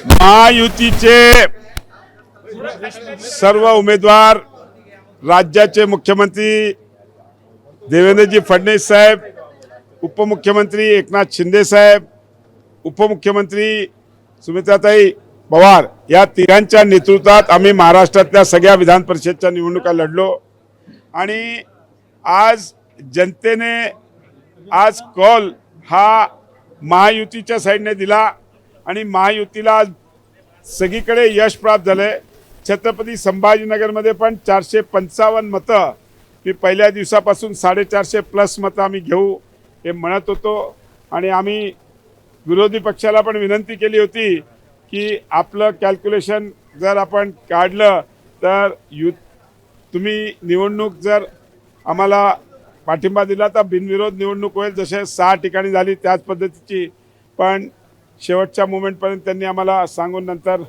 महायुतीचे सर्व उमेदवार, राज्याचे मुख्यमंत्री देवेंद्रजी फडणवीस साहेब, उपमुख्यमंत्री एकनाथ शिंदे साहेब, उपमुख्यमंत्री सुमित्राताई पवार या तिघांच्या नेतृत्वात आम्ही महाराष्ट्रातल्या सगळ्या विधान परिषदच्या निवडणुका लढलो आणि आज जनतेने आज कौल हा महायुतीच्या साईडने दिला आणि महायुतीला आज सगळीकडे यश प्राप्त झाले। छत्रपती संभाजीनगरमध्ये पण 455 मतं, मी पहिल्या दिवसापासून 450+ मतं आम्ही घेऊ हे म्हणत होतो आणि आम्ही विरोधी पक्षाला पण विनंती केली होती की आपलं कॅल्क्युलेशन जर आपण काढलं तर तुम्ही निवडणूक जर आम्हाला पाठिंबा दिला तर बिनविरोध निवडणूक होईल, जसे 6 ठिकाणी झाली त्याच पद्धतीची। पण शेवटच्या मोमेंटपर्यंत त्यांनी आम्हाला सांगून नंतर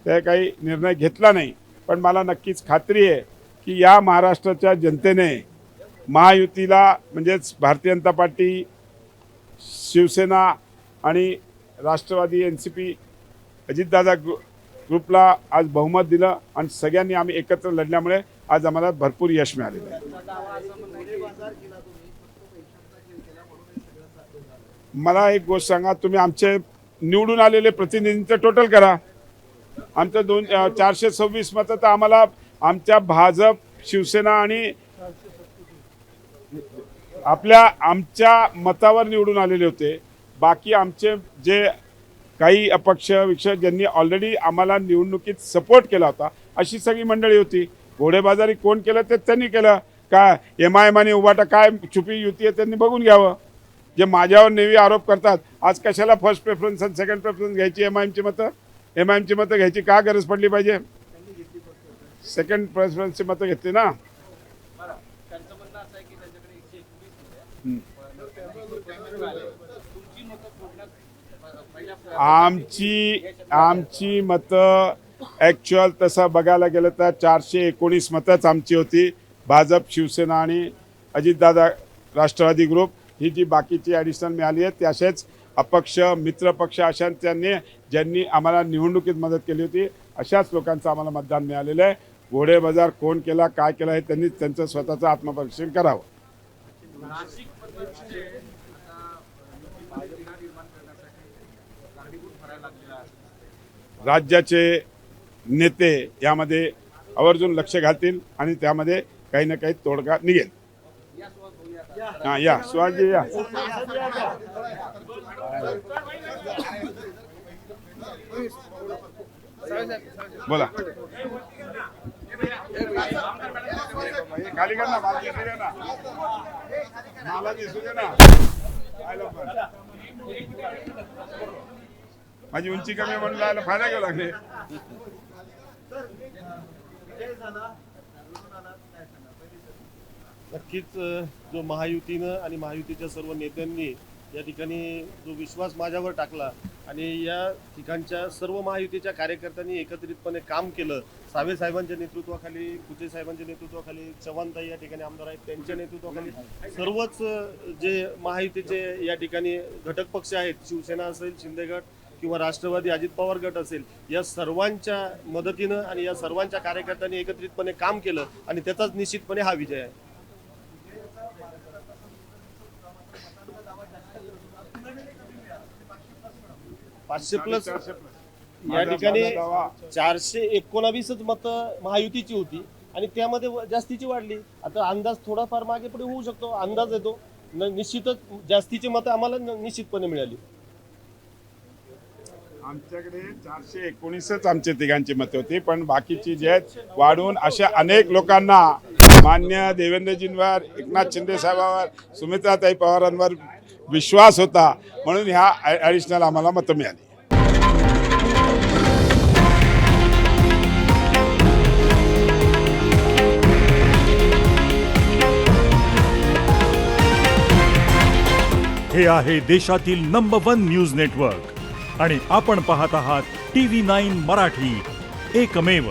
ते काही निर्णय घेतला नाही। पण मला नक्कीच खात्री आहे की या महाराष्ट्राच्या जनतेने महायुतीला म्हणजेच भारतीय जनता पार्टी, शिवसेना आणि राष्ट्रवादी NCP अजितदादा ग्रुपला आज बहुमत दिलं आणि सगळ्यांनी आम्ही एकत्र लढल्यामुळे आज आम्हाला भरपूर यश मिळालेलं आहे। मला एक गोष्ट सांगा, तुम्ही आमचे निवडून आलेले प्रतिनिधींचं टोटल करा। आमचं 426 मतं तर आम्हाला आमच्या भाजप, शिवसेना आणि आमच्या मतावर निवडून आलेले होते। बाकी आमचे जे काही अपक्ष विक्षक ज्यांनी ऑलरेडी आम्हाला निवडणुकीत सपोर्ट केला होता अशी सगळी मंडळी होती। घोडेबाजारी कोण केलं ते त्यांनी केलं का, MIM आणि उभाटा काय छुपी युती आहे त्यांनी बघून घ्यावं। जे माझ्यावर नेहमी आरोप करतात आज कशाला फर्स्ट प्रेफरन्स आणि सेकंड प्रेफरन्स घ्यायची, MIM ची मतं घ्यायची का गरज पडली पाहिजे? सेकंड प्रेफरन्सची मतं घेतली ना। आमची मतं ॲक्च्युअल तसं बघायला गेलं तर 419 मतंच आमची होती। भाजप, शिवसेना आणि अजितदादा राष्ट्रवादी ग्रुप ही जी बाकीची ॲडिशनल मिळाली आहेत ते असेच अपक्ष, मित्रपक्ष अशांनी ज्यांनी आम्हाला निवडणुकीत मदत केली होती अशाच लोकांचं आम्हाला मतदान मिळालेलं आहे। घोडेबाजार कोण केला, काय केला हे त्यांनी त्यांचं स्वतःचं आत्मपरीक्षण करावं। राज्याचे नेते यामध्ये आवर्जून लक्ष घालतील आणि त्यामध्ये काही ना काही तोडगा निघेल। हां, या सुहासजी या। बोला, खाली कर ना, मला दिसू दे ना। माझी उंची कमी म्हणून जायला फायदा घ्यावा लागले। नक्कीच जो महायुतीनं आणि महायुतीच्या सर्व नेत्यांनी या ठिकाणी जो विश्वास माझ्यावर टाकला आणि या ठिकाणच्या सर्व महायुतीच्या कार्यकर्त्यांनी एकत्रितपणे काम केलं, सावे साहेबांच्या नेतृत्वाखाली, कुचे साहेबांच्या नेतृत्वाखाली, चव्हाणताई या ठिकाणी आमदार आहेत त्यांच्या नेतृत्वाखाली सर्वच जे महायुतीचे या ठिकाणी घटक पक्ष आहेत, शिवसेना असेल, शिंदे गट किंवा राष्ट्रवादी अजित पवार गट असेल, या सर्वांच्या मदतीनं आणि या सर्वांच्या कार्यकर्त्यांनी एकत्रितपणे काम केलं आणि त्याचाच निश्चितपणे हा विजय आहे। +500 या ठिकाणी 419च मतं महायुतीची होती आणि त्यामध्ये जास्तीची वाढली। आता अंदाज थोडाफार मागे पुढे होऊ शकतो, अंदाज येतो, निश्चितच जास्तीची मतं आम्हाला निश्चितपणे मिळाली। आमच्याकडे 419च आमचे तिघांची मतं होती, पण बाकीची जे आहेत वाढून अशा अनेक लोकांना मान्य देवेंद्रजींवर, एकनाथ शिंदे साहेबांवर, सुमित्राताई पवारांवर विश्वास होता म्हणून ह्या ॲडिशनल आम्हाला मतं मिळाली। हे आहे देशातील नंबर 1 न्यूज नेटवर्क आणि आपण पाहत आहात TV9 मराठी, एकमेव।